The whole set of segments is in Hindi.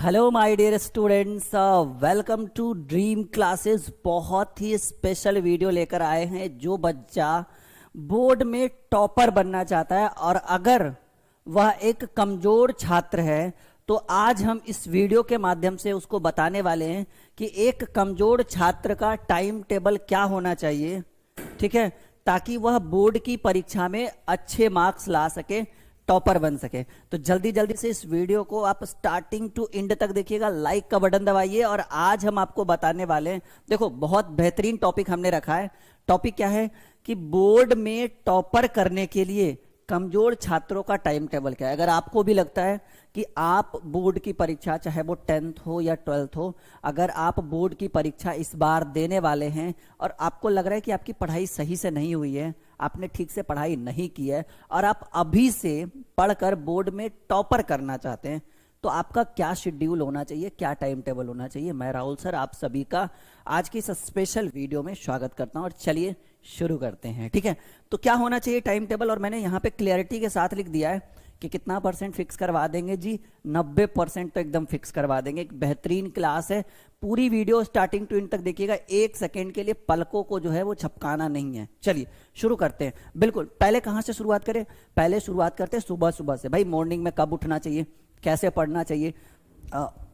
Hello my dear students, welcome to dream classes. बहुत ही स्पेशल वीडियो लेकर आए हैं। जो बच्चा बोर्ड में टॉपर बनना चाहता है और अगर वह एक कमजोर छात्र है तो आज हम इस वीडियो के माध्यम से उसको बताने वाले हैं कि एक कमजोर छात्र का टाइम टेबल क्या होना चाहिए, ठीक है, ताकि वह बोर्ड की परीक्षा में अच्छे मार्क्स ला सके, टॉपर बन सके। तो जल्दी जल्दी से इस वीडियो को आप स्टार्टिंग टू एंड तक देखिएगा, लाइक का बटन दबाइए। और आज हम आपको बताने वाले हैं, देखो बहुत बेहतरीन टॉपिक हमने रखा है। टॉपिक क्या है कि बोर्ड में टॉपर करने के लिए कमजोर छात्रों का टाइम टेबल क्या है। अगर आपको भी लगता है कि आप बोर्ड की परीक्षा, चाहे वो 10th हो या 12th हो, अगर आप बोर्ड की परीक्षा इस बार देने वाले हैं और आपको लग रहा है कि आपकी पढ़ाई सही से नहीं हुई है, आपने ठीक से पढ़ाई नहीं की है और आप अभी से पढ़कर बोर्ड में टॉपर करना चाहते हैं, तो आपका क्या शेड्यूल होना चाहिए, क्या टाइम टेबल होना चाहिए। मैं राहुल सर आप सभी का आज की इस स्पेशल वीडियो में स्वागत करता हूं और चलिए शुरू करते हैं। ठीक है, तो क्या होना चाहिए टाइम टेबल, और मैंने यहां पे क्लियरिटी के साथ लिख दिया है कि कितना परसेंट फिक्स करवा देंगे जी। 90% तो एकदम फिक्स करवा देंगे। एक बेहतरीन क्लास है, पूरी वीडियो स्टार्टिंग टू एंड तक देखिएगा। एक सेकेंड के लिए पलकों को जो है वो छपकाना नहीं है। चलिए शुरू करते हैं। बिल्कुल, पहले कहां से शुरुआत करें? पहले शुरुआत करते हैं सुबह सुबह से। भाई मॉर्निंग में कब उठना चाहिए, कैसे पढ़ना चाहिए,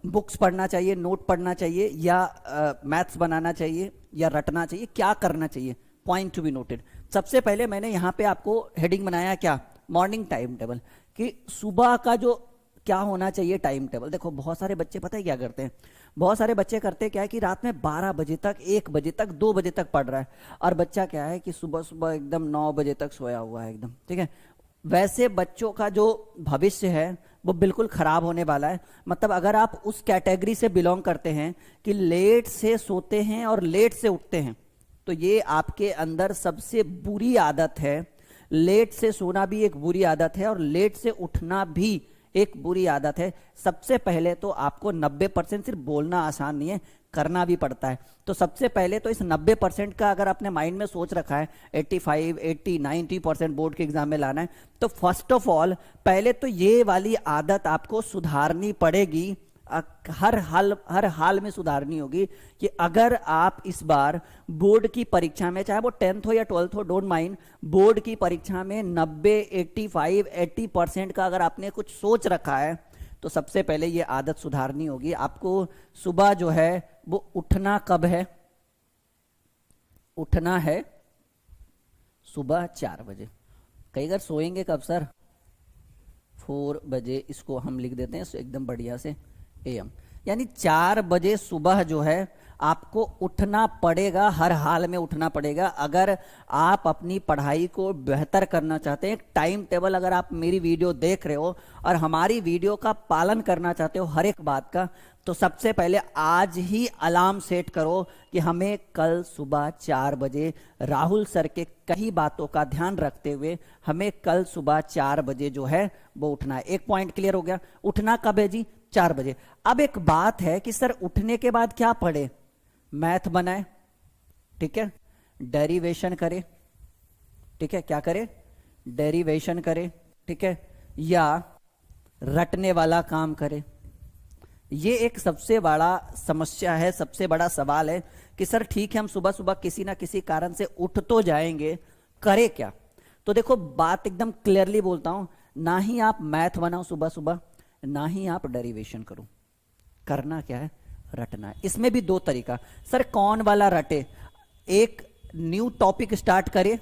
बुक्स पढ़ना चाहिए, नोट पढ़ना चाहिए, या मैथ्स बनाना चाहिए, या रटना चाहिए, क्या करना चाहिए, पॉइंट टू बी नोटेड। सबसे पहले मैंने यहाँ पे आपको हेडिंग बनाया क्या, मॉर्निंग टाइम टेबल, कि सुबह का जो क्या होना चाहिए टाइम टेबल। देखो बहुत सारे बच्चे पता है क्या करते हैं, बहुत सारे बच्चे करते क्या है कि रात में 12 बजे तक, 1 बजे तक, 2 बजे तक पढ़ रहा है, और बच्चा क्या है कि सुबह सुबह एकदम 9 बजे तक सोया हुआ है एकदम। ठीक है, वैसे बच्चों का जो भविष्य है वो बिल्कुल खराब होने वाला है। मतलब अगर आप उस कैटेगरी से बिलोंग करते हैं कि लेट से सोते हैं और लेट से उठते हैं, तो ये आपके अंदर सबसे बुरी आदत है। लेट से सोना भी एक बुरी आदत है और लेट से उठना भी एक बुरी आदत है। सबसे पहले तो आपको 90%, सिर्फ बोलना आसान नहीं है, करना भी पड़ता है। तो सबसे पहले तो इस 90% का अगर आपने माइंड में सोच रखा है 85, 80, 90% बोर्ड के एग्जाम में लाना है, तो फर्स्ट ऑफ ऑल पहले तो ये वाली आदत आपको सुधारनी पड़ेगी। हर हाल में सुधारनी होगी कि अगर आप इस बार बोर्ड की परीक्षा में, चाहे वो 10th हो या 12th हो, डोंट माइंड, बोर्ड की परीक्षा में 90, 85, 80% का अगर आपने कुछ सोच रखा है, तो सबसे पहले ये आदत सुधारनी होगी। आपको सुबह जो है वो उठना कब है, उठना है सुबह 4 बजे। कई बार सोएंगे कब सर, 4 बजे, इसको हम लिख देते हैं एकदम बढ़िया से AM, यानी 4 बजे सुबह जो है आपको उठना पड़ेगा, हर हाल में उठना पड़ेगा। अगर आप अपनी पढ़ाई को बेहतर करना चाहते हैं, एक टाइम टेबल, अगर आप मेरी वीडियो देख रहे हो और हमारी वीडियो का पालन करना चाहते हो हर एक बात का, तो सबसे पहले आज ही अलार्म सेट करो कि हमें कल सुबह 4 बजे राहुल सर के कई बातों का ध्यान रखते हुए हमें कल सुबह 4 बजे जो है वो उठना है। एक पॉइंट क्लियर हो गया, उठना कब है जी, 4 बजे। अब एक बात है कि सर उठने के बाद क्या पढ़े, मैथ बनाए, ठीक है, डेरिवेशन करे, ठीक है, क्या करे, डेरिवेशन करे, ठीक है, या रटने वाला काम करे। ये एक सबसे बड़ा समस्या है, सबसे बड़ा सवाल है कि सर ठीक है हम सुबह सुबह किसी ना किसी कारण से उठ तो जाएंगे, करे क्या। तो देखो बात एकदम क्लियरली बोलता हूं, ना ही आप मैथ बनाओ सुबह सुबह, ना ही आप डेरिवेशन करो, करना क्या है, रटना है। इसमें भी 2 तरीका, सर कौन वाला रटे, एक न्यू टॉपिक स्टार्ट करे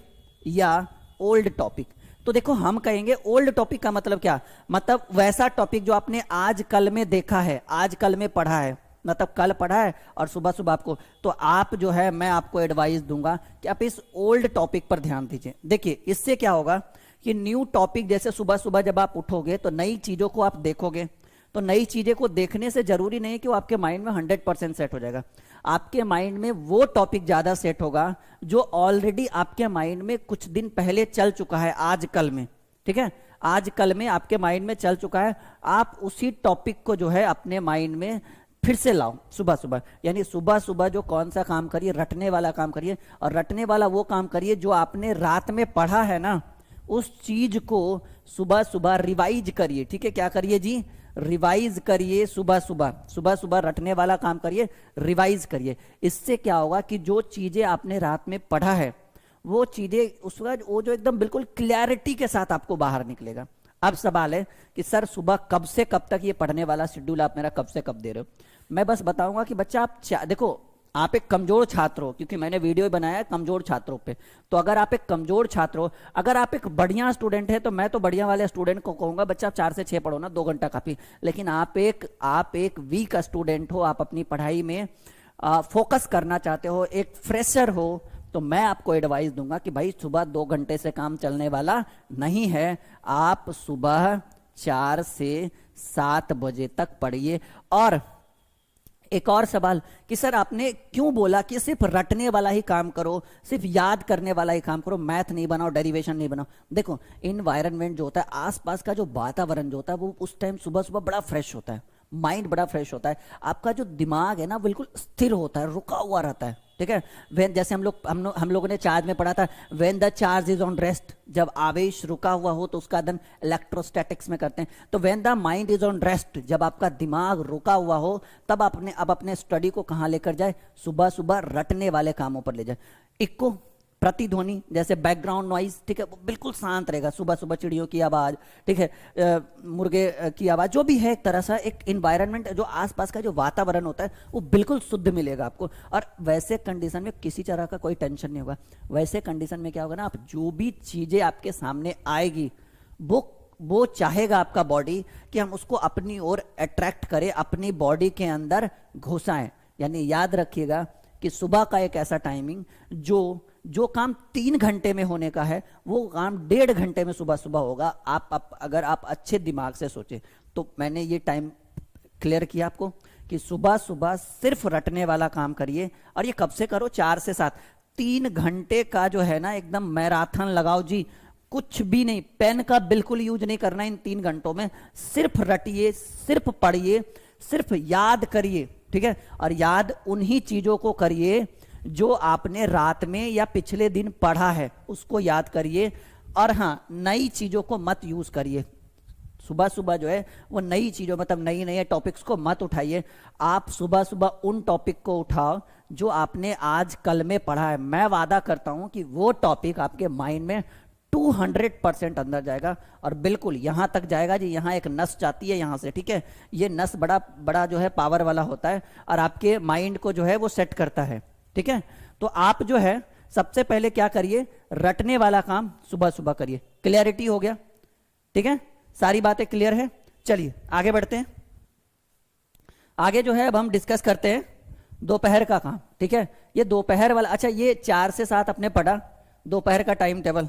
या ओल्ड टॉपिक। तो देखो हम कहेंगे ओल्ड टॉपिक का मतलब क्या, मतलब वैसा टॉपिक जो आपने आज कल में देखा है, आज कल में पढ़ा है, मतलब कल पढ़ा है और सुबह सुबह आपको, तो आप जो है मैं आपको एडवाइस दूंगा कि आप इस ओल्ड टॉपिक पर ध्यान दीजिए। देखिए इससे क्या होगा कि न्यू टॉपिक, जैसे सुबह सुबह जब आप उठोगे तो नई चीजों को आप देखोगे, तो नई चीजें को देखने से जरूरी नहीं है कि वो आपके माइंड में 100% सेट हो जाएगा। आपके माइंड में वो टॉपिक ज्यादा सेट होगा जो ऑलरेडी आपके माइंड में कुछ दिन पहले चल चुका है, आज कल में, ठीक है, आज कल में आपके माइंड में चल चुका है। आप उसी टॉपिक को जो है अपने माइंड में फिर से लाओ सुबह सुबह, यानी सुबह सुबह जो कौन सा काम करिए, रटने वाला काम करिए। और रटने वाला वो काम करिए जो आपने रात में पढ़ा है ना, उस चीज को सुबह सुबह रिवाइज करिए। ठीक है, क्या करिए जी, रिवाइज करिए, सुबह सुबह रटने वाला काम करिए, रिवाइज करिए। इससे क्या होगा कि जो चीजें आपने रात में पढ़ा है वो चीजें उसका वो जो एकदम बिल्कुल क्लैरिटी के साथ आपको बाहर निकलेगा। अब सवाल है कि सर सुबह कब से कब तक ये पढ़ने वाला शेड्यूल आप मेरा कब से कब दे रहे हो? मैं बस बताऊंगा कि बच्चा आप देखो, आप एक कमजोर छात्र हो, क्योंकि मैंने वीडियो बनाया है कमजोर छात्रों पे। तो अगर आप एक कमजोर छात्र हो, अगर आप एक बढ़िया स्टूडेंट है, तो मैं तो बढ़िया वाले स्टूडेंट को कहूंगा बच्चा आप 4 से 6 पढ़ो ना, 2 घंटा काफी। लेकिन आप एक वीक स्टूडेंट हो, आप अपनी पढ़ाई में फोकस करना चाहते हो, एक फ्रेशर हो, तो मैं आपको एडवाइस दूंगा कि भाई सुबह 2 घंटे से काम चलने वाला नहीं है। आप सुबह 4 से 7 बजे तक पढ़िए। और एक और सवाल कि सर आपने क्यों बोला कि सिर्फ रटने वाला ही काम करो, सिर्फ याद करने वाला ही काम करो, मैथ नहीं बनाओ, डेरिवेशन नहीं बनाओ? देखो, इन्वायरमेंट जो होता है, आसपास का जो वातावरण जो होता है, वो उस टाइम सुबह सुबह बड़ा फ्रेश होता है, माइंड बड़ा फ्रेश होता है, आपका जो दिमाग है ना बिल्कुल स्थिर होता है, रुका हुआ रहता है। ठीक है, वेन जैसे हम लोगों ने चार्ज में पढ़ा था, when the charge is on rest, जब आवेश रुका हुआ हो तो उसका अध्ययन इलेक्ट्रोस्टैटिक्स में करते हैं। तो when the mind is on rest, जब आपका दिमाग रुका हुआ हो, तब अब अपने स्टडी को कहाँ लेकर जाए? सुबह सुबह रटने वाले कामों पर ले जाए। इक्को प्रतिध्वनि जैसे बैकग्राउंड नॉइज, ठीक है, वो बिल्कुल शांत रहेगा। सुबह सुबह चिड़ियों की आवाज, ठीक है, मुर्गे की आवाज, जो भी है, एक तरह सा एक इन्वायरमेंट, जो आसपास का जो वातावरण होता है वो बिल्कुल शुद्ध मिलेगा आपको। और वैसे कंडीशन में किसी तरह का कोई टेंशन नहीं होगा। वैसे कंडीशन में क्या होगा ना, आप जो भी चीजें आपके सामने आएगी वो चाहेगा आपका बॉडी कि हम उसको अपनी ओर अट्रैक्ट करें, अपनी बॉडी के अंदर घुसाएं। यानी याद रखिएगा कि सुबह का एक ऐसा टाइमिंग जो काम 3 घंटे में होने का है, वो काम 1.5 घंटे में सुबह सुबह होगा। अगर आप अच्छे दिमाग से सोचे तो मैंने ये टाइम क्लियर किया आपको कि सुबह सुबह सिर्फ रटने वाला काम करिए। और ये कब से करो? 4 से 7, 3 घंटे का जो है ना एकदम मैराथन लगाओ जी। कुछ भी नहीं, पेन का बिल्कुल यूज नहीं करना इन 3 घंटों में। सिर्फ रटिए, सिर्फ पढ़िए, सिर्फ याद करिए। ठीक है, और याद उन्हीं चीजों को करिए जो आपने रात में या पिछले दिन पढ़ा है, उसको याद करिए। और हाँ, नई चीजों को मत यूज करिए। सुबह सुबह जो है वो नई चीजों, मतलब नई नई टॉपिक्स को मत उठाइए। आप सुबह सुबह उन टॉपिक को उठाओ जो आपने आज कल में पढ़ा है। मैं वादा करता हूं कि वो टॉपिक आपके माइंड में 200% अंदर जाएगा। और बिल्कुल यहां तक जाएगा जी, यहां एक नस जाती है यहां से, ठीक है, ये नस बड़ा बड़ा जो है पावर वाला होता है और आपके माइंड को जो है वो सेट करता है। ठीक है, तो आप जो है सबसे पहले क्या करिए, रटने वाला काम सुबह सुबह करिए। क्लियरिटी हो गया? ठीक है, सारी बातें क्लियर है? चलिए आगे बढ़ते हैं। आगे जो है अब हम डिस्कस करते हैं दोपहर का काम। ठीक है, ये दोपहर वाला, अच्छा ये 4 से 7 अपने पढ़ा, दोपहर का टाइम टेबल।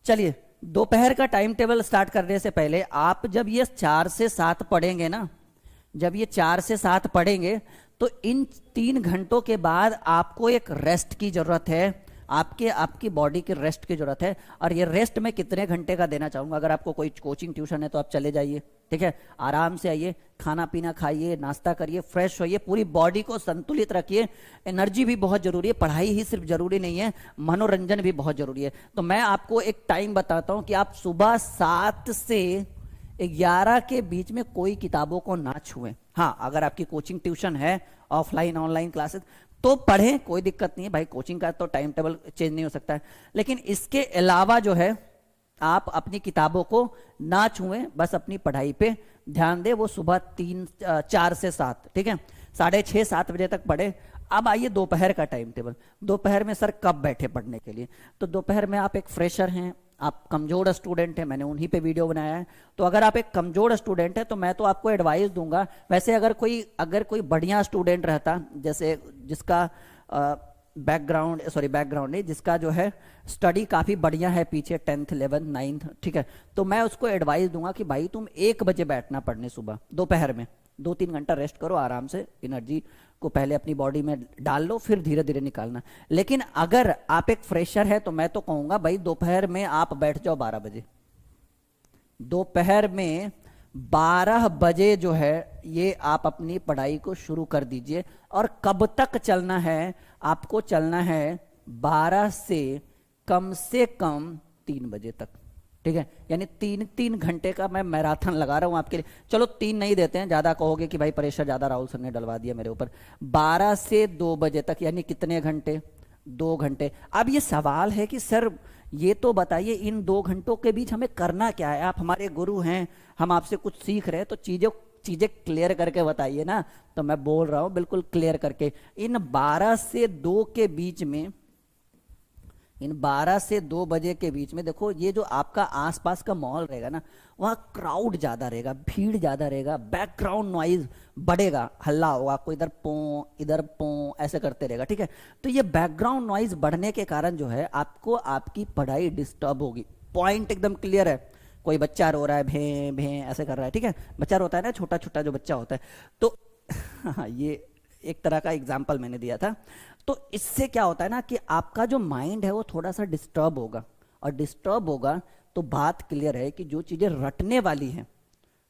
चलिए, दोपहर का टाइम टेबल स्टार्ट करने से पहले आप जब ये 4 से 7 पढ़ेंगे ना, जब ये 4 से 7 पढ़ेंगे तो इन 3 घंटों के बाद आपको एक रेस्ट की जरूरत है, आपकी बॉडी की रेस्ट की जरूरत है। और ये रेस्ट मैं कितने घंटे का देना चाहूंगा, अगर आपको कोई कोचिंग ट्यूशन है तो आप चले जाइए। ठीक है, आराम से आइए, खाना पीना खाइए, नाश्ता करिए, फ्रेश होइए, पूरी बॉडी को संतुलित रखिए। एनर्जी भी बहुत जरूरी है, पढ़ाई ही सिर्फ जरूरी नहीं है, मनोरंजन भी बहुत जरूरी है। तो मैं आपको एक टाइम बताता हूं कि आप सुबह 7 से 11 के बीच में कोई किताबों को ना छुएं। हाँ, अगर आपकी कोचिंग ट्यूशन है, ऑफलाइन ऑनलाइन क्लासेस, तो पढ़ें, कोई दिक्कत नहीं है भाई, कोचिंग का तो टाइम टेबल चेंज नहीं हो सकता है। लेकिन इसके अलावा जो है आप अपनी किताबों को ना छुएं, बस अपनी पढ़ाई पे ध्यान दें। वो सुबह 4 से 7, ठीक है, 6:30 7 बजे तक पढ़े। अब आइए दोपहर का टाइम टेबल। दोपहर में सर कब बैठे पढ़ने के लिए? तो दोपहर में आप एक फ्रेशर हैं, आप कमजोर स्टूडेंट हैं, मैंने उन्हीं पे वीडियो बनाया है। तो अगर आप एक कमजोर स्टूडेंट है तो मैं तो आपको एडवाइस दूंगा। वैसे अगर कोई बढ़िया स्टूडेंट रहता, जैसे जिसका बैकग्राउंड नहीं, जिसका जो है स्टडी काफी बढ़िया है पीछे, 10th 11th 9th, ठीक है, तो मैं उसको एडवाइस दूंगा कि भाई तुम 1 बजे बैठना पढ़ने सुबह, दोपहर में 2-3 घंटा रेस्ट करो आराम से, एनर्जी को पहले अपनी बॉडी में डाल लो, फिर धीरे धीरे निकालना। लेकिन अगर आप एक फ्रेशर है तो मैं तो कहूंगा भाई दोपहर में आप बैठ जाओ 12 बजे। दोपहर में 12 बजे जो है ये आप अपनी पढ़ाई को शुरू कर दीजिए। और कब तक चलना है? आपको चलना है 12 से कम 3 बजे तक। ठीक है, यानी 3 घंटे का मैं मैराथन लगा रहा हूं आपके लिए। चलो 3 नहीं देते हैं, ज्यादा कहोगे कि भाई प्रेशर ज्यादा राहुल सर ने डलवा दिया मेरे ऊपर। 12 से 2 बजे तक, यानी कितने घंटे? 2 घंटे। अब ये सवाल है कि सर ये तो बताइए इन 2 घंटों के बीच हमें करना क्या है? आप हमारे गुरु हैं, हम आपसे कुछ सीख रहे हैं, तो चीजें क्लियर करके बताइए ना। तो मैं बोल रहा हूं बिल्कुल क्लियर करके, इन 12 से 2 के बीच में, इन 12 से 2 बजे के बीच में देखो, ये जो आपका आसपास का माहौल रहेगा ना, वहाँ क्राउड ज़्यादा रहेगा, भीड़ ज़्यादा रहेगा, बैकग्राउंड नॉइज बढ़ेगा, हल्ला होगा, कोई इधर पो ऐसे करते रहेगा। ठीक है, तो ये बैकग्राउंड नॉइज बढ़ने के कारण जो है आपको आपकी पढ़ाई डिस्टर्ब होगी। पॉइंट एकदम क्लियर है। कोई बच्चा रो रहा है, भे भे ऐसे कर रहा है, ठीक है, बच्चा रोता है ना, छोटा छोटा जो बच्चा होता है, तो ये एक तरह का एग्जाम्पल मैंने दिया था। तो इससे क्या होता है ना कि आपका जो माइंड है वो थोड़ा सा डिस्टर्ब होगा, और डिस्टर्ब होगा तो बात क्लियर है कि जो चीजें रटने वाली हैं,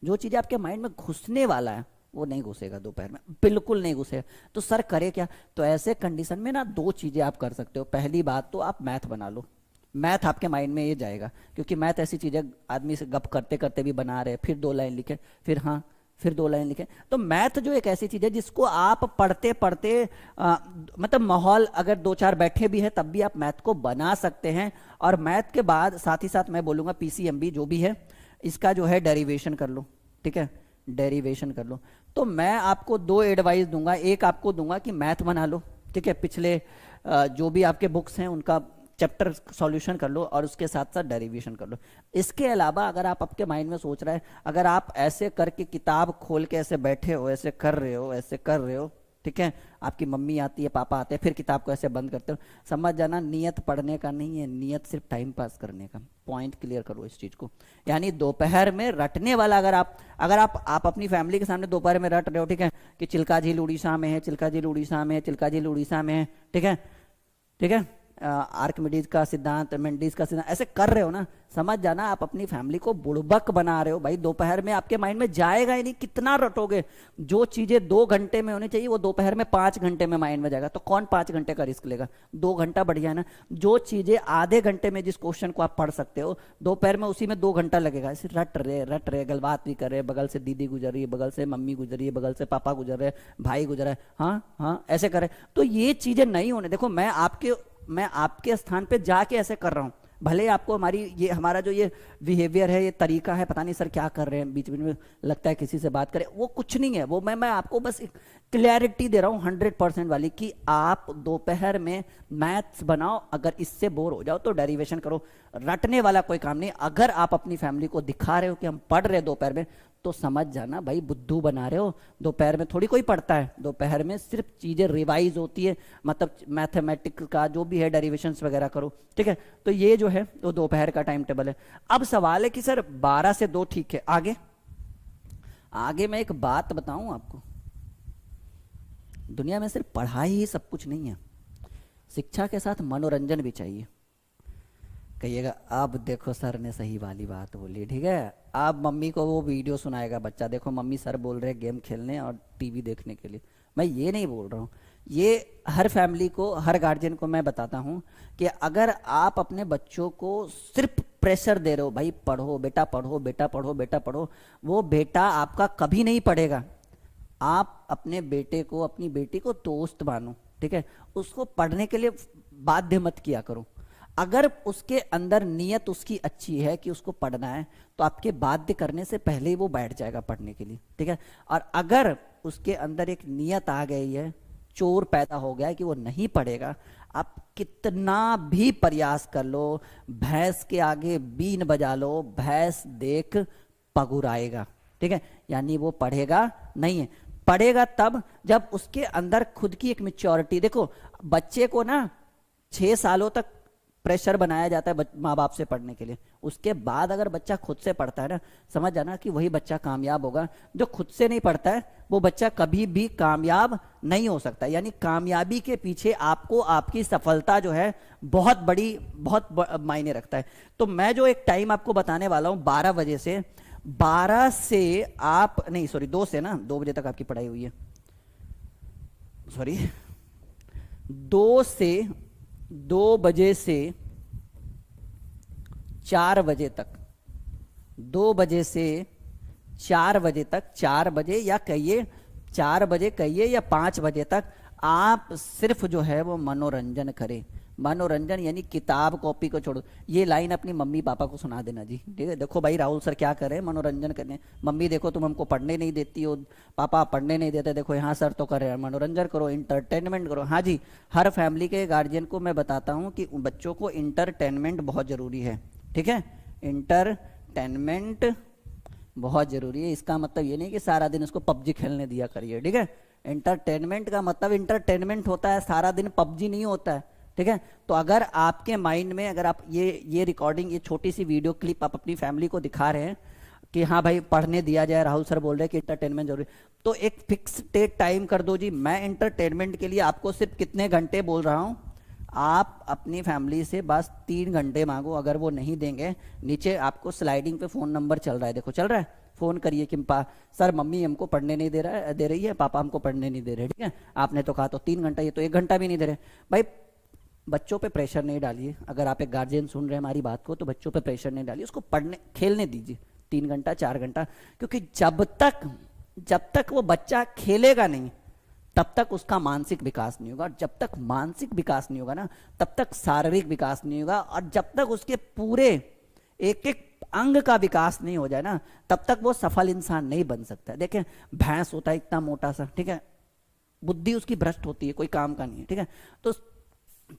जो चीजें आपके माइंड में घुसने वाला है, वो नहीं घुसेगा दोपहर में, बिल्कुल नहीं घुसेगा। तो सर करे क्या? तो ऐसे कंडीशन में ना 2 चीजें आप कर सकते हो। पहली बात तो आप मैथ बना लो, मैथ आपके माइंड में ये जाएगा, क्योंकि मैथ ऐसी चीज है आदमी से गप करते करते भी बना रहे, फिर 2 लाइन लिखे, फिर हाँ, फिर 2 लाइन लिखे। तो मैथ जो एक ऐसी चीज है जिसको आप पढ़ते पढ़ते मतलब माहौल अगर 2-4 बैठे भी है तब भी आप मैथ को बना सकते हैं। और मैथ के बाद साथ ही साथ मैं बोलूंगा पीसीएमबी जो भी है, इसका जो है डेरिवेशन कर लो। ठीक है, डेरिवेशन कर लो। तो मैं आपको 2 एडवाइस दूंगा। एक आपको दूंगा कि मैथ बना लो, ठीक है, पिछले जो भी आपके बुक्स हैं उनका चैप्टर सॉल्यूशन कर लो, और उसके साथ साथ डेरिवेशन कर लो। इसके अलावा अगर आप आपके माइंड में सोच रहे हैं, अगर आप ऐसे करके किताब खोल के ऐसे बैठे हो, ऐसे कर रहे हो, ऐसे कर रहे हो, ठीक है, आपकी मम्मी आती है, पापा आते हैं, फिर किताब को ऐसे बंद करते हो, समझ जाना नियत पढ़ने का नहीं है, नियत सिर्फ टाइम पास करने का। पॉइंट क्लियर करो इस चीज को। यानी दोपहर में रटने वाला, अगर आप अपनी फैमिली के सामने दोपहर में रट रहे हो, ठीक है, कि चिल्का झील उड़ीसा में है, चिल्का झील उड़ीसा में है, चिल्का झील उड़ीसा में है, ठीक है, ठीक है, आर्किमिडीज का सिद्धांत, मेंडिस का सिद्धांत, ऐसे कर रहे हो ना, समझ जाना आप अपनी फैमिली को बुड़बक बना रहे हो। भाई दोपहर में आपके माइंड में जाएगा ही नहीं, कितना रटोगे? जो चीजें 2 घंटे में होनी चाहिए वो दोपहर में 5 घंटे में माइंड में जाएगा। तो कौन 5 घंटे का रिस्क लेगा? 2 घंटा बढ़िया है ना। जो चीजें आधे घंटे में, जिस क्वेश्चन को आप पढ़ सकते हो, दोपहर में उसी में 2 घंटा लगेगा। ऐसे रट रहे गलबात भी कर रहे, बगल से दीदी गुजर रही है, बगल से मम्मी गुजर रही है, बगल से पापा गुजर रहे, भाई गुजर रहा है, हाँ हाँ ऐसे करे। तो ये चीजें नहीं होने। देखो मैं आपके स्थान पे जाके ऐसे कर रहा हूं, भले आपको हमारा जो ये बिहेवियर है, ये तरीका है, पता नहीं सर क्या कर रहे हैं, बीच बीच में लगता है किसी से बात करें, वो कुछ नहीं है। वो मैं आपको बस क्लैरिटी दे रहा हूं 100% वाली, कि आप दोपहर में मैथ्स बनाओ, अगर इससे बोर हो जाओ तो डेरिवेशन करो। रटने वाला कोई काम नहीं। अगर आप अपनी फैमिली को दिखा रहे हो कि हम पढ़ रहे हैं दोपहर में, तो समझ जाना भाई बुद्धू बना रहे हो। दोपहर में थोड़ी कोई पढ़ता है, दोपहर में सिर्फ चीजें रिवाइज होती है, मतलब मैथमेटिक्स का जो भी है डेरिवेशंस वगैरह करो। ठीक है, तो ये जो है वो दोपहर का टाइम टेबल है। अब सवाल है कि सर 12 से 2 ठीक है, आगे मैं एक बात बताऊं आपको, दुनिया में सिर्फ पढ़ाई ही सब कुछ नहीं है, शिक्षा के साथ मनोरंजन भी चाहिए। कहिएगा अब देखो सर ने सही वाली बात बोली, ठीक है। अब मम्मी को वो वीडियो सुनाएगा बच्चा, देखो मम्मी सर बोल रहे हैं गेम खेलने और टीवी देखने के लिए। मैं ये नहीं बोल रहा हूँ, ये हर फैमिली को, हर गार्जियन को मैं बताता हूँ कि अगर आप अपने बच्चों को सिर्फ प्रेशर दे रहे हो, भाई पढ़ो बेटा, पढ़ो बेटा, पढ़ो बेटा, पढ़ो, वो बेटा आपका कभी नहीं पढ़ेगा। आप अपने बेटे को, अपनी बेटी को दोस्त मानो, ठीक है, उसको पढ़ने के लिए बाध्य मत किया करो। अगर उसके अंदर नियत उसकी अच्छी है कि उसको पढ़ना है, तो आपके बाध्य करने से पहले ही वो बैठ जाएगा पढ़ने के लिए, ठीक है। और अगर उसके अंदर एक नियत आ गई है, चोर पैदा हो गया है कि वो नहीं पढ़ेगा, आप कितना भी प्रयास कर लो, भैंस के आगे बीन बजा लो, भैंस देख पगुराएगा, ठीक है। यानी वो पढ़ेगा नहीं है। पढ़ेगा तब जब उसके अंदर खुद की एक मैच्योरिटी, देखो बच्चे को ना 6 सालों तक प्रेशर बनाया जाता है माँ बाप से पढ़ने के लिए, उसके बाद अगर बच्चा खुद से पढ़ता है ना, समझ जाना कि वही बच्चा कामयाब होगा। जो खुद से नहीं पढ़ता है वो बच्चा कभी भी कामयाब नहीं हो सकता। यानी कामयाबी के पीछे आपको आपकी सफलता जो है बहुत मायने रखता है। तो मैं जो एक टाइम आपको बताने वाला हूं 12 बजे से, 12 से आप नहीं, सॉरी 2 से ना, 2 बजे तक आपकी पढ़ाई हुई है, सॉरी 2 बजे से 4 बजे तक, 2 बजे से 4 बजे तक, 4 बजे या कहिए 4 बजे कहिए या 5 बजे तक आप सिर्फ जो है वो मनोरंजन करें। मनोरंजन यानी किताब कॉपी को छोड़ो। ये लाइन अपनी मम्मी पापा को सुना देना जी, ठीक है। देखो भाई राहुल सर क्या कर रहे हैं, मनोरंजन करने। मम्मी देखो तुम हमको पढ़ने नहीं देती हो, पापा पढ़ने नहीं देते, देखो यहाँ सर तो कर रहे हैं, मनोरंजन करो, इंटरटेनमेंट करो। हाँ जी, हर फैमिली के गार्जियन को मैं बताता हूँ कि बच्चों को इंटरटेनमेंट बहुत ज़रूरी है, ठीक है। इंटरटेनमेंट बहुत जरूरी है। इसका मतलब ये नहीं कि सारा दिन उसको पबजी खेलने दिया करिए, ठीक है। एंटरटेनमेंट का मतलब इंटरटेनमेंट होता है, सारा दिन पबजी नहीं होता है, ठीक है। तो अगर आपके माइंड में अगर आप ये रिकॉर्डिंग, ये छोटी सी वीडियो क्लिप आप अपनी फैमिली को दिखा रहे हैं कि हाँ भाई पढ़ने दिया जाए, राहुल सर बोल रहे हैं कि इंटरटेनमेंट जरूरी, तो एक फिक्स डेट टाइम कर दो जी। मैं इंटरटेनमेंट के लिए आपको सिर्फ कितने घंटे बोल रहा हूँ, आप अपनी फैमिली से बस 3 घंटे मांगो। अगर वो नहीं देंगे, नीचे आपको स्लाइडिंग पे फ़ोन नंबर चल रहा है, देखो चल रहा है, फ़ोन करिए कि सर मम्मी हमको पढ़ने नहीं दे रही है, पापा हमको पढ़ने नहीं दे रहे, ठीक है। आपने तो कहा तो 3 घंटा, ये तो 1 घंटा भी नहीं दे रहे। भाई बच्चों पे प्रेशर नहीं डालिए। अगर आप एक गार्जियन सुन रहे हैं हमारी बात को, तो बच्चों पे प्रेशर नहीं डालिए, उसको पढ़ने खेलने दीजिए 3 घंटा 4 घंटा। क्योंकि जब तक वो बच्चा खेलेगा नहीं, तब तक उसका मानसिक विकास नहीं होगा। जब तक मानसिक विकास नहीं होगा ना, तब तक शारीरिक विकास नहीं होगा। और जब तक उसके पूरे एक एक अंग का विकास नहीं हो जाए ना, तब तक वो सफल इंसान नहीं बन सकता। देखें, भैंस होता है इतना मोटा सा, ठीक है, बुद्धि उसकी भ्रष्ट होती है, कोई काम का नहीं है, ठीक है। तो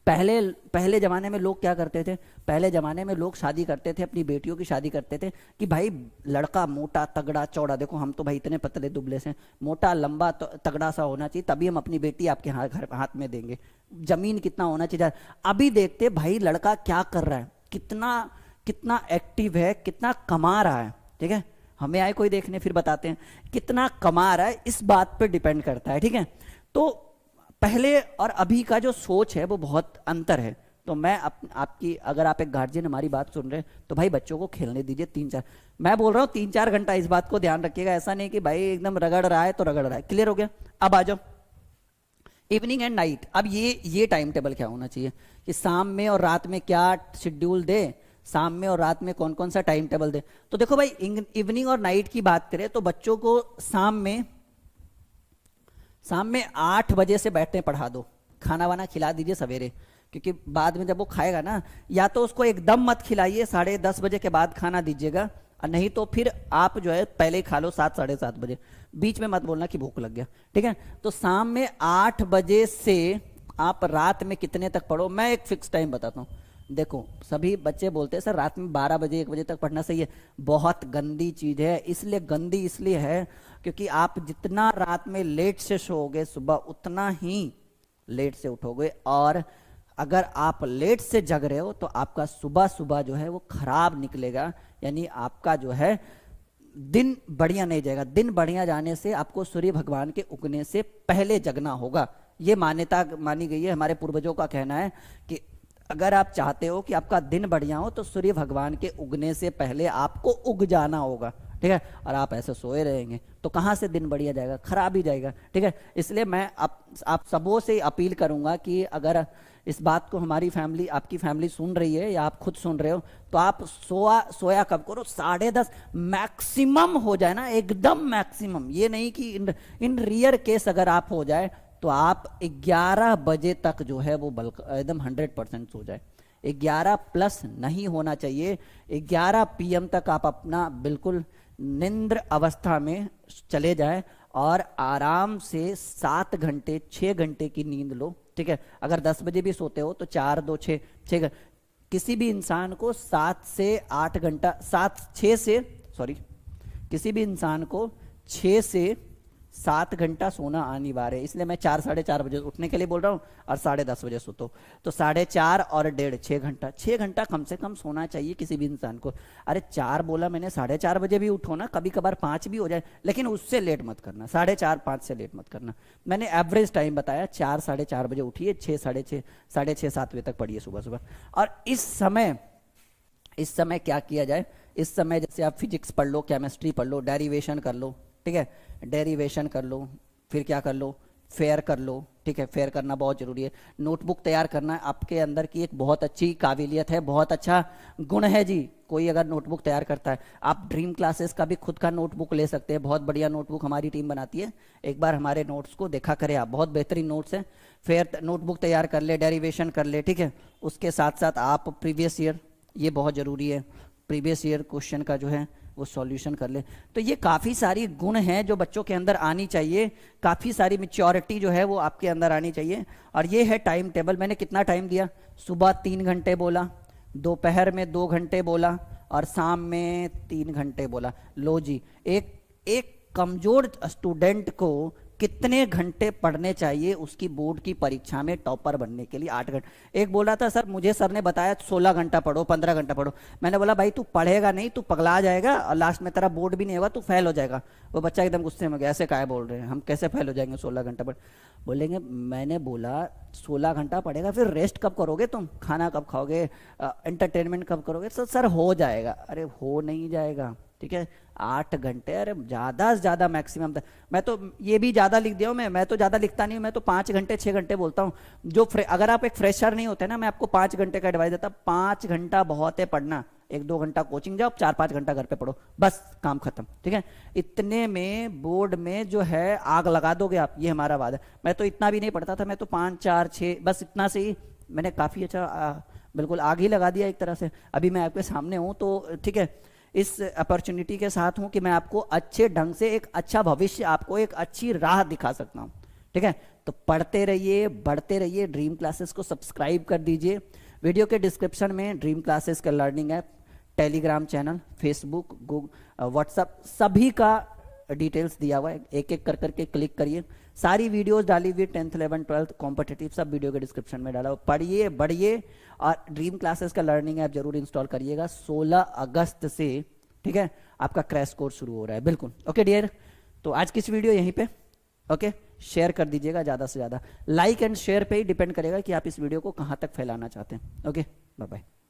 पहले जमाने में लोग क्या करते थे, पहले जमाने में लोग शादी करते थे, अपनी बेटियों की शादी करते थे कि भाई लड़का मोटा तगड़ा चौड़ा, देखो हम तो भाई इतने पतले दुबले से, मोटा लंबा तगड़ा सा होना चाहिए, तभी हम अपनी बेटी आपके हाथ में देंगे। जमीन कितना होना चाहिए। अभी देखते भाई लड़का क्या कर रहा है, कितना एक्टिव है, कितना कमा रहा है, ठीक है। हमें आए कोई देखने, फिर बताते हैं कितना कमा रहा है, इस बात पर डिपेंड करता है, ठीक है। तो पहले और अभी का जो सोच है वो बहुत अंतर है। तो मैं आपकी, अगर आप एक गार्जियन हमारी बात सुन रहे हैं, तो भाई बच्चों को खेलने दीजिए 3-4, मैं बोल रहा हूँ 3-4 घंटा। इस बात को ध्यान रखिएगा, ऐसा नहीं कि भाई एकदम रगड़ रहा है तो रगड़ रहा है। क्लियर हो गया? अब आ जाओ इवनिंग एंड नाइट। अब ये टाइम टेबल क्या होना चाहिए कि शाम में और रात में क्या शेड्यूल दे, शाम में और रात में कौन कौन सा टाइम टेबल दे। तो देखो भाई, इवनिंग और नाइट की बात करें तो बच्चों को शाम में 8 बजे से बैठने पढ़ा दो, खाना वाना खिला दीजिए सवेरे, क्योंकि बाद में जब वो खाएगा ना, या तो उसको एकदम मत खिलाइए, 10:30 बजे के बाद खाना दीजिएगा, और नहीं तो फिर आप जो है पहले ही खा लो 7-7:30 बजे, बीच में मत बोलना कि भूख लग गया, ठीक है। तो शाम में 8 बजे से आप रात में कितने तक पढ़ो, मैं एक फिक्स टाइम बताता हूँ। देखो सभी बच्चे बोलते हैं सर रात में 12 बजे 1 बजे तक पढ़ना सही है। बहुत गंदी चीज है। इसलिए गंदी इसलिए है क्योंकि आप जितना रात में लेट से सोओगे, सुबह उतना ही लेट से उठोगे, और अगर आप लेट से जग रहे हो तो आपका सुबह सुबह जो है वो खराब निकलेगा, यानी आपका जो है दिन बढ़िया नहीं जाएगा। दिन बढ़िया जाने से आपको सूर्य भगवान के उगने से पहले जगना होगा। ये मान्यता मानी गई है, हमारे पूर्वजों का कहना है कि अगर आप चाहते हो कि आपका दिन बढ़िया हो तो सूर्य भगवान के उगने से पहले आपको उग जाना होगा, ठीक है। और आप ऐसे सोए रहेंगे तो कहाँ से दिन बढ़िया जाएगा, खराब ही जाएगा, ठीक है। इसलिए मैं आप सबों से अपील करूंगा कि अगर इस बात को हमारी फैमिली, आपकी फैमिली सुन रही है या आप खुद सुन रहे हो, तो आप सोया कब करो, 10:30 मैक्सिमम हो जाए ना, एकदम मैक्सिमम। ये नहीं कि इन रियर केस अगर आप हो जाए तो आप 11 बजे तक जो है वो एकदम 100% सो जाए। 11 प्लस नहीं होना चाहिए। 11 PM तक आप अपना बिल्कुल निंद्र अवस्था में चले जाए और आराम से 7 घंटे 6 घंटे की नींद लो, ठीक है। अगर 10 बजे भी सोते हो तो 4 2 6 6 किसी भी इंसान को 7 से 8 घंटा, किसी भी इंसान को 6 से 7 घंटा सोना अनिवार्य है। इसलिए मैं 4 साढ़े 4 बजे उठने के लिए बोल रहा हूँ और 10:30 बजे सोतो, तो 4.5 और 1.5 6 घंटा कम से कम सोना चाहिए किसी भी इंसान को। अरे 4 बोला मैंने, 4:30 बजे भी उठो ना, कभी कभार 5 भी हो जाए, लेकिन उससे लेट मत करना, 4:30 5 से लेट मत करना। मैंने एवरेज टाइम बताया, 4 साढ़े 4 बजे उठिए, 6 साढ़े 6 7 बजे तक पढ़िए सुबह सुबह। और इस समय क्या किया जाए, इस समय जैसे आप फिजिक्स पढ़ लो, केमिस्ट्री पढ़ लो, डेरिवेशन कर लो, ठीक है, डेरिवेशन कर लो, फिर क्या कर लो, फेयर कर लो, ठीक है, फेयर करना बहुत जरूरी है। नोटबुक तैयार करना आपके अंदर की एक बहुत अच्छी काबिलियत है, बहुत अच्छा गुण है जी। कोई अगर नोटबुक तैयार करता है, आप ड्रीम क्लासेस का भी खुद का नोटबुक ले सकते हैं, बहुत बढ़िया नोटबुक हमारी टीम बनाती है। एक बार हमारे नोट्स को देखा करें आप, बहुत बेहतरीन नोट्स हैं। फेयर नोटबुक तैयार कर ले, डेरिवेशन कर ले, ठीक है। उसके साथ साथ आप प्रीवियस ईयर, ये बहुत ज़रूरी है, प्रीवियस ईयर क्वेश्चन का जो है वो सॉल्यूशन कर ले। तो ये काफ़ी सारी गुण हैं जो बच्चों के अंदर आनी चाहिए, काफ़ी सारी मैच्योरिटी जो है वो आपके अंदर आनी चाहिए। और ये है टाइम टेबल। मैंने कितना टाइम दिया, सुबह 3 घंटे बोला, दोपहर में 2 घंटे बोला और शाम में 3 घंटे बोला। लो जी, एक एक कमज़ोर स्टूडेंट को कितने घंटे पढ़ने चाहिए उसकी बोर्ड की परीक्षा में टॉपर बनने के लिए? 8 घंटे। एक बोला था सर, मुझे सर ने बताया 16 घंटा पढ़ो, 15 घंटा पढ़ो। मैंने बोला भाई तू पढ़ेगा नहीं, तू पगला जाएगा और लास्ट में तेरा बोर्ड भी नहीं होगा, तू फेल हो जाएगा। वो बच्चा एकदम गुस्से में गया, ऐसे काहे बोल रहे हैं, हम कैसे फेल हो जाएंगे 16 घंटा पढ़। बोलेंगे मैंने बोला 16 घंटा पढ़ेगा, फिर रेस्ट कब करोगे तुम, खाना कब खाओगे, एंटरटेनमेंट कब करोगे? सर हो जाएगा। अरे हो नहीं जाएगा, ठीक है। 8 घंटे, अरे ज़्यादा से ज़्यादा मैक्सिमम। मैं तो ये भी ज़्यादा लिख दिया हूँ, मैं तो ज़्यादा लिखता नहीं हूँ, मैं तो 5 घंटे 6 घंटे बोलता हूँ। जो अगर आप एक फ्रेशर नहीं होते ना, मैं आपको 5 घंटे का एडवाइस देता। 5 घंटा बहुत है पढ़ना, 1-2 घंटा कोचिंग जाओ, 4-5 घंटा घर पे पढ़ो, बस काम खत्म, ठीक है। इतने में बोर्ड में जो है आग लगा दोगे आप, ये हमारा वादा है। मैं तो इतना भी नहीं पढ़ता था, मैं तो 5, 4, 6 बस इतना से ही मैंने काफ़ी अच्छा बिल्कुल आग ही लगा दिया एक तरह से। अभी मैं आपके सामने हूँ तो ठीक है, इस अपॉर्चुनिटी के साथ हूं कि मैं आपको अच्छे ढंग से एक अच्छा भविष्य, आपको एक अच्छी राह दिखा सकता हूं, ठीक है। तो पढ़ते रहिए, बढ़ते रहिए। ड्रीम क्लासेस को सब्सक्राइब कर दीजिए। वीडियो के डिस्क्रिप्शन में ड्रीम क्लासेस का learning app, Telegram channel, Facebook, Google, WhatsApp, सभी का डिटेल्स दिया हुआ है। एक एक कर करके क्लिक करिए। सारी वीडियोस डाली हुई 10th 11th 12th कॉम्पिटिटिव, सब वीडियो के डिस्क्रिप्शन में डाला हुआ। पढ़िए, बढ़िए और ड्रीम क्लासेस का लर्निंग ऐप जरूर इंस्टॉल करिएगा। 16 अगस्त से, ठीक है, आपका क्रैश कोर्स शुरू हो रहा है, बिल्कुल। ओके डियर, तो आज की इस वीडियो यहीं पे, ओके, शेयर कर दीजिएगा ज़्यादा से ज़्यादा। लाइक एंड शेयर पे ही डिपेंड करेगा कि आप इस वीडियो को कहाँ तक फैलाना चाहते हैं। Okay, bye bye.